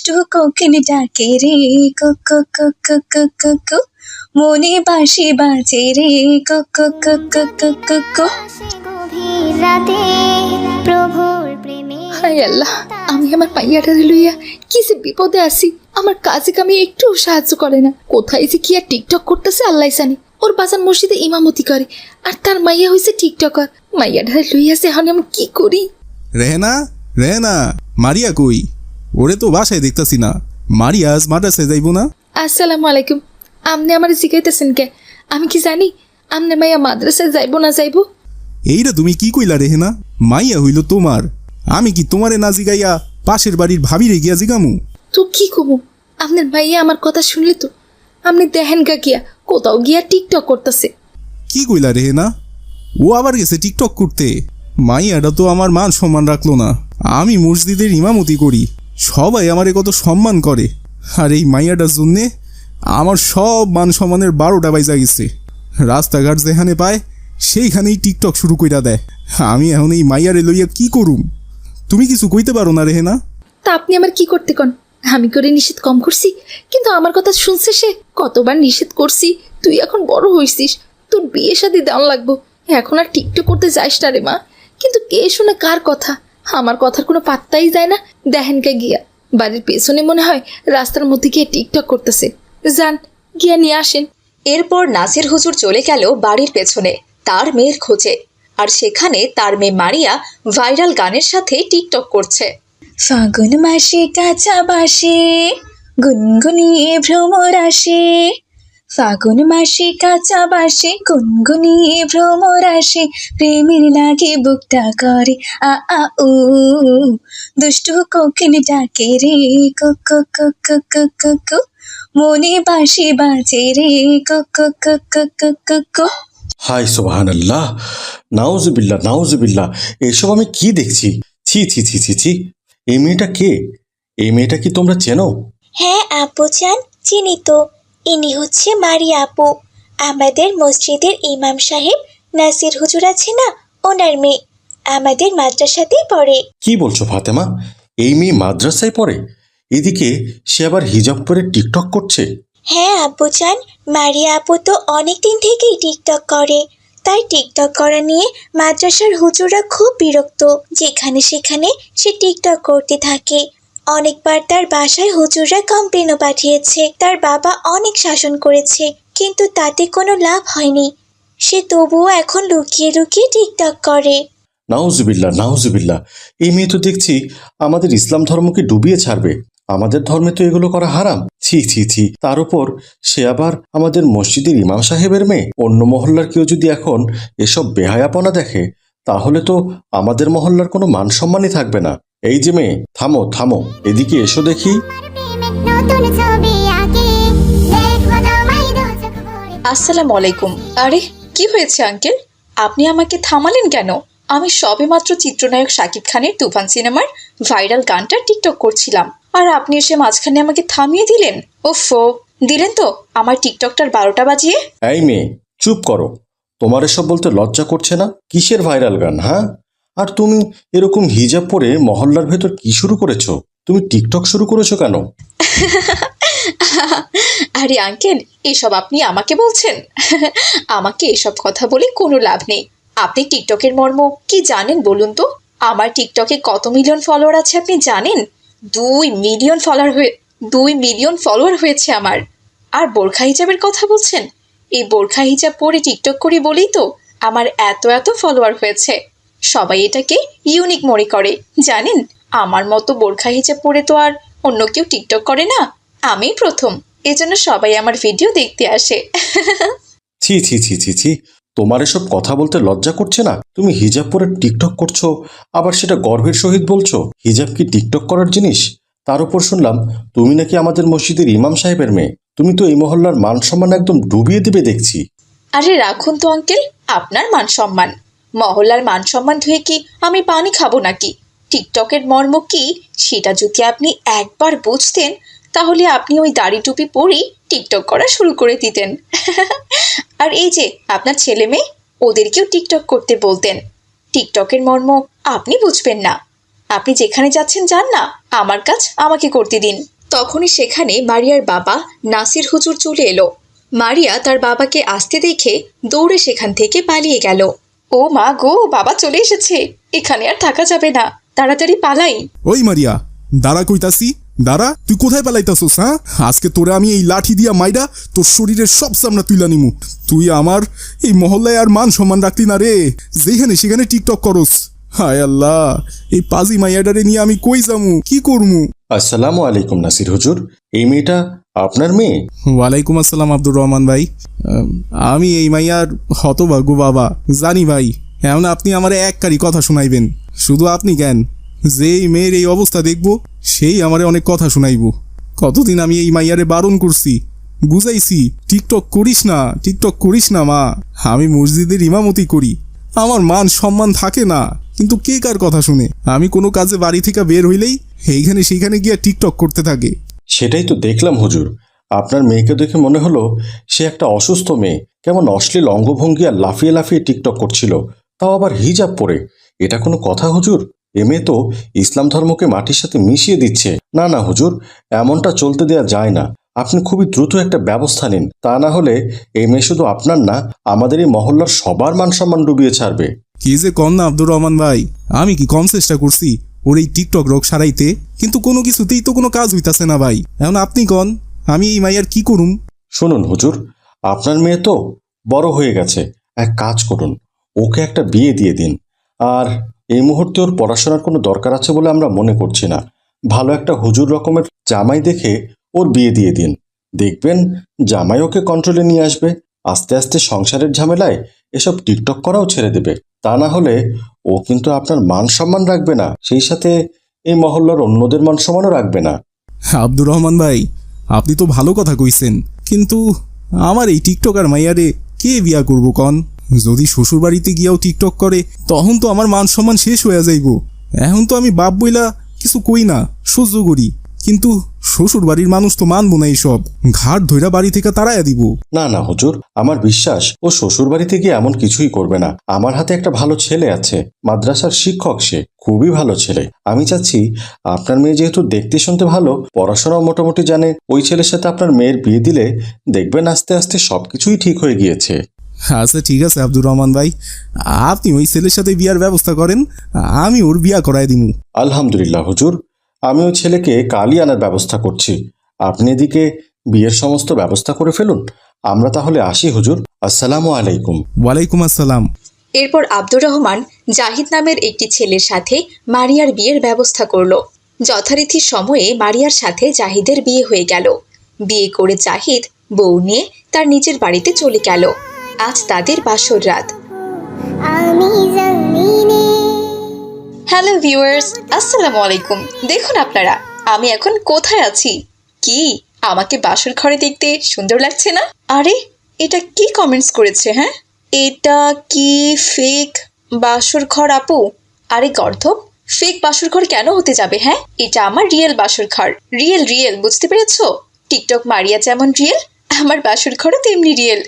দুষ্টু কোকিল ডাকে রে কুকু কুকু কুকু কু, মনে বাঁশি বাজে রে কুকু কুকু কুকু কু। হায় আল্লাহ, আমি আমার পাইয়াটারে লইয়া কি যে বিপদে আছি। আমার কাজে কামে একটু সাহায্য করে না। কোথায় যে কি আর টিকটক করতেছে আল্লাহ জানে। ওর বাজান মসজিদে ইমামতি করে, আর তার মাইয়া হয়েছে টিকটকার। মাইয়াটারে লইয়া যে এখন আমি কি করি? রেহেনা, রেহেনা, মারিয়া কই? ওরে তো বাসায় দেখতাছি না। মারিয়া আজ মাদ্রাসায় যাইব না? আসসালামু আলাইকুম। আপনি আমার জিগাইতেছেন কে? আমি কি জানি আমনে মাইয়া মাদ্রাসায় যাইব না যাইব? এইটা তুমি কি কইলা রেহেনা? মাইয়া হইল তোমার, আমি কি তোমারে না জিগাইয়া পাশের বাড়ির ভাবিরে গিয়া জিগামু? তো কি কমু? আপনার মাইয়া আমার কথা শুনলে তো আপনি দেখেন গা গিয়া কোথাও গিয়া টিকটক করতেছে। কি কইলা রেহেনা? ও আবার গেছে টিকটক করতে? মাইয়াটা তো আমার মান সম্মান রাখলো না। আমি মসজিদের ইমামতি করি, সবাই আমারে কত সম্মান করে, আর এই মাইয়াটার জন্যে আমার সব মান সম্মানের 12টা বাইজা গেছে। রাস্তাঘাট যেখানে পায় সেইখানেই টিকটক শুরু কইরা দেয়। আমি এখন এই মাইয়ারে লইয়া কি করুম? তুমি কিছু কইতে পারো না রেহেনা? তা আপনি আমার কি করতে কন? আমি করে নিষেধ কম করছি, কিন্তু আমার কথা শুনছে সে। কতবার নিষেধ করছি, তুই এখন বড় হইছিস, তোর বিয়ে শাদী দেওয়া লাগবো, এখন আর টিকটক করতে যাইস না রে মা। কিন্তু কে শুনে কার কথা? আমার কথার কোনো পাত্তাই যায় না। দেখেন কে গিয়া বাড়ির পেছনে মনে হয় রাস্তার মধ্যে গিয়ে টিকটক করতেছে। যান গিয়া নিয়ে আসেন। এরপর নাসির হুজুর চলে গেল বাড়ির পেছনে তার মেয়ের খোঁজে, আর সেখানে তার মেয়ে মারিয়া ভাইরাল গানের সাথে টিকটক করছে। ফাগুন মাসে কাঁচা বাসে গুনগুনিয়ে ভ্রমর আসে, ফাগুন মাসে কাঁচা বাসে গুনগুনিয়ে ভ্রমর আসে, প্রেমের লাগে বুকটা করে আ আ উ, দুষ্টু কোকিল ডাকে রে কুকু কুকু কুকু কু, মনে বাঁশি বাজে রে কুকু কুকু কুকু কু। হাই সুবহানাল্লাহ, নাউজুবিল্লাহ নাউজুবিল্লাহ, এসব আমি কি দেখছি? ছি ছি ছি ছি ছি, এই মেয়েটা কে? এই মেয়েটা কি তোমরা চেনো? হ্যাঁ আপু চান, চিনি তো। ইনি হচ্ছে মারিয়া আপু, আমাদের মসজিদের ইমাম সাহেব নাসির হুজুর আছে না, ওনার মেয়ে। আমাদের মাদ্রাসাতেই পড়ে। কি বলছো ফাতেমা? এই মেয়ে মাদ্রাসায় পড়ে, এদিকে সে আবার হিজাব পরে টিকটক করছে? হ্যাঁ আপু চান, মারিয়া আপু তো অনেক দিন থেকেই টিকটক করে। তাই টিকটক করা নিয়ে মাদ্রাসার হুজুররা খুব বিরক্ত। যেখানে সেখানে সে টিকটক করতে থাকে। অনেকবার তার বাসায় হুজুররা কমপ্লেনও পাঠিয়েছে, তার বাবা অনেক শাসন করেছে, কিন্তু তাতে কোনো লাভ হয়নি। সে তবুও এখন লুকিয়ে লুকিয়ে টিকটক করে। নাউজুবিল্লাহ নাউজুবিল্লাহ, এই মেয়ে তো দেখছি আমাদের ইসলাম ধর্মকে ডুবিয়ে ছাড়বে। আমাদের ধর্মে তো এগুলো করা হারাম। ছি ছি ছি, তার উপর সে আবার আমাদের মসজিদের ইমাম সাহেবের মেয়ে। অন্য মহল্লার কেউ যদি এখন এসব বেহায়াপনা দেখে, তাহলে তো আমাদের মহল্লার কোনো মান সম্মানই থাকবে না। এই যে মেয়ে, থামো থামো, এদিকে এসো দেখি। আসসালামু আলাইকুম। আরে কি হয়েছে আঙ্কেল, আপনি আমাকে থামালেন কেন? আমি সবেমাত্র চিত্রনায়ক শাকিব খানের তুফান সিনেমার ভাইরাল গানটা টিকটক করছিলাম, আর আপনি এসে মাঝখানে আমাকে থামিয়ে দিলেন। ওফো, দিলেন তো আমার টিকটকটার 12টা বাজিয়ে। এই মেয়ে, চুপ করো। তোমার এসব বলতে লজ্জা করছে না? কিসের ভাইরাল গান? হ্যাঁ, আর তুমি এরকম হিজাব পরে মহল্লার ভেতর কি শুরু করেছো? তুমি টিকটক শুরু করেছো কেন? আরে আঙ্কেল, এসব আপনি আমাকে বলছেন? আমাকে এসব কথা বলে কোনো লাভ নেই। আপনি টিকটকের মর্ম কি জানেন বলুন তো? আমার টিকটকে কত মিলিয়ন ফলোয়ার আছে আপনি জানেন? 2 মিলিয়ন ফলোয়ার হয়েছে আমার। আর বোরখা হিজাবের কথা বলছেন? এই বোরখা হিজাব পরে টিকটক করি বলেই তো আমার এত এত ফলোয়ার হয়েছে। সবাই এটাকে ইউনিক মনে করে জানেন। আমার মতো বোরখা হিজাব পরে তো আর অন্য কেউ টিকটক করে না, আমি প্রথম। এজন্য সবাই আমার ভিডিও দেখতে আসে। ছি ছি ছি ছি ছি, তোমার এসব কথা বলতে লজ্জা করছে না? তুমি হিজাব পরে টিকটক করছো, আবার সেটা গর্বের সহিত বলছো। হিজাব কি টিকটক করার জিনিস? তার উপর শুনলাম তুমি নাকি আমাদের মসজিদের ইমাম সাহেবের মেয়ে। তুমি তো এই মহল্লার মান সম্মান একদম ডুবিয়ে দিবে দেখছি। আরে রাখুন তো আঙ্কেল আপনার মান সম্মান। মহল্লার মান সম্মান ধুয়ে কি আমি পানি খাবো নাকি? টিকটকের মর্ম কি সেটা যদি আপনি একবার বুঝতেন, তাহলে আপনি ওই দাড়ি টুপি পরেই টিকটক করা শুরু করে দিতেন। আর এই যে আপনার ছেলে মেয়ে, ওদেরকেও টিকটক করতে বলতেন। টিকটকের মর্ম আপনি বুঝবেন না। আপনি যেখানে যাচ্ছেন যান না, আমার কাজ আমাকে করতে দিন। তখনই সেখানে মারিয়ার বাবা নাসির হুজুর চলে এলো। মারিয়া তার বাবাকে আসতে দেখে দৌড়ে সেখান থেকে পালিয়ে গেল। ও মা গো, বাবা চলে এসেছে, এখানে আর থাকা যাবে না, তাড়াতাড়ি পালাই। ওই মারিয়া, দাঁড়া কইতাছি, দাঁড়া, তুই কোথায় পালাইতাছস? হ্যাঁ, আজকে তোরে আমি এই লাঠি দিয়া মাইরা তোর শরীরের সব চামড়া তুইলা নিমু। তুই আমার এই মহল্লায় আর মান সম্মান রাখলি না রে, যেখানে সেখানে টিকটক করস। হায় আল্লাহ, এই পাজি মাইয়াডারে নিয়ে আমি কই যামু, কি করমু? আসসালামু আলাইকুম নাসির হুজুর, এই মেয়েটা আপনার মেয়ে? ওয়ালাইকুম আসসালাম আব্দুর রহমান ভাই। আমি এই মাইয়ার হতভাগ্য বাবা, জানি ভাই। এখন আপনি আমার এককারি কথা শুনাইবেন। শুধু আপনি কেন, যেই মেয়ের এই অবস্থা দেখবো সেই আমারে অনেক কথা শুনাইব। কতদিন আমি এই মাইয়ারে বারণ করছি, বুঝাইছি, টিকটক করিস না, টিকটক করিস না মা। আমি মসজিদের ইমামতি করি, আমার মান সম্মান থাকে না, কিন্তু কে কার কথা শুনে? আমি কোনো কাজে বাড়ি থেকে বের হইলেই এইখানে সেইখানে গিয়া টিকটক করতে থাকে। সেটাই তো দেখলাম হুজুর, আপনার মেয়েকে দেখে মনে হলো সে একটা অসুস্থ মেয়ে। কেমন অশ্লীল অঙ্গভঙ্গি আর লাফিয়ে লাফিয়ে টিকটক করছিল, তাও আবার হিজাব পরে। এটা কোনো কথা হুজুর? এ মেয়ে তো ইসলাম ধর্মকে মাটির সাথে মিশিয়ে দিচ্ছে। না না হুজুর, এমনটা চলতে দেয়া যায় না। আপনি খুবই দ্রুত একটা ব্যবস্থা নিন, তা না হলে এই মেয়ে শুধু আপনার না, আমাদের এই মহল্লার সবার মান সম্মান ডুবিয়ে ছাড়বে। কি যে কম না আব্দুর রহমান ভাই, আমি কি কম চেষ্টা করছি ওর এই টিকটক রোগ সারাইতে? কিন্তু কোনো কিছুতেই তো কোনো কাজ হইতাছে না ভাই। এখন আপনি কন, আমি এই মাইয়ার কি করুম? শুনুন হুজুর, আপনার মেয়ে তো বড় হয়ে গেছে, এক কাজ করুন, ওকে একটা বিয়ে দিয়ে দিন। আর এই মুহূর্তে ওর পড়াশোনার কোনো দরকার আছে বলে আমরা মনে করছি না। ভালো একটা হুজুর রকমের জামাই দেখে ওর বিয়ে দিয়ে দিন, দেখবেন জামাই ওকে কন্ট্রোলে নিয়ে আসবে। আস্তে আস্তে সংসারের ঝামেলায় এসব টিকটক করাও ছেড়ে দেবে। তা না হলে ও কিন্তু আপনার মান সম্মান রাখবে না, সেই সাথে এই মহল্লার অন্যদের মান সম্মানও রাখবে না। আব্দুর রহমান ভাই, আপনি তো ভালো কথা কইছেন, কিন্তু আমার এই টিকটকার মাইয়ারে কে বিয়া করব কন? যদি শ্বশুর বাড়িতে গিয়াও টিকটক করে তখন তো আমার মান সম্মান শেষ হয়ে যাইব। এখন তো আমি বাপ বইলা কিছু কই না, সহ্য করি, কিন্তু শ্বশুর বাড়ির মানুষ তো মানবো না, এইসব ঘাট ধইরা বাড়ি থেকে তাড়াইয়া দিব। না না হুজুর, আমার বিশ্বাস ও শ্বশুর বাড়িতে গিয়ে এমন কিছুই করবে না। আমার হাতে একটা ভালো ছেলে আছে, মাদ্রাসার শিক্ষক, সে খুবই ভালো ছেলে। আমি চাচ্ছি আপনার মেয়ে যেহেতু দেখতে শুনতে ভালো, পড়াশোনাও মোটামুটি জানে, ওই ছেলের সাথে আপনার মেয়ের বিয়ে দিলে দেখবেন আস্তে আস্তে সবকিছুই ঠিক হয়ে গিয়েছে। আচ্ছা ঠিক আছে আব্দুর রহমান ভাই, আপনি ওই ছেলের সাথে বিয়ার ব্যবস্থা করেন, আমি ওর বিয়া করায় দিমু। আলহামদুলিল্লাহ হুজুর, আমি ওই ছেলেকে কালই আনার ব্যবস্থা করছি। আপনি এদিকে বিয়ের সমস্ত ব্যবস্থা করে ফেলুন। আমরা তাহলে আসি হুজুর। আসসালামু আলাইকুম। ওয়ালাইকুম আসসালাম। এরপর আব্দুর রহমান জাহিদ নামের একটি ছেলের সাথে মারিয়ার বিয়ের ব্যবস্থা করলো। যথারীতি সময়ে মারিয়ার সাথে জাহিদের বিয়ে হয়ে গেল। বিয়ে করে জাহিদ বউ নিয়ে তার নিজের বাড়িতে চলে গেল। আজ তাদের বাসর রাত। হ্যালো ভিউয়ার্স, আসসালামু আলাইকুম। দেখুন আপনারা, আমি এখন কোথায় আছি। কি আমাকে বাসর ঘরে দেখতে সুন্দর লাগছে না? আরে এটা কি কমেন্টস করেছে? হ্যাঁ, এটা কি ফেক বাসর ঘর আপু? আরে গর্ধব, ফেক বাসর ঘর কেন হতে যাবে? হ্যাঁ, এটা আমার রিয়েল বাসর ঘর। রিয়েল রিয়েল, বুঝতে পেরেছো? টিকটক মারিয়া যেমন রিয়েল, আমার বাসর ঘরও তেমনি রিয়েল।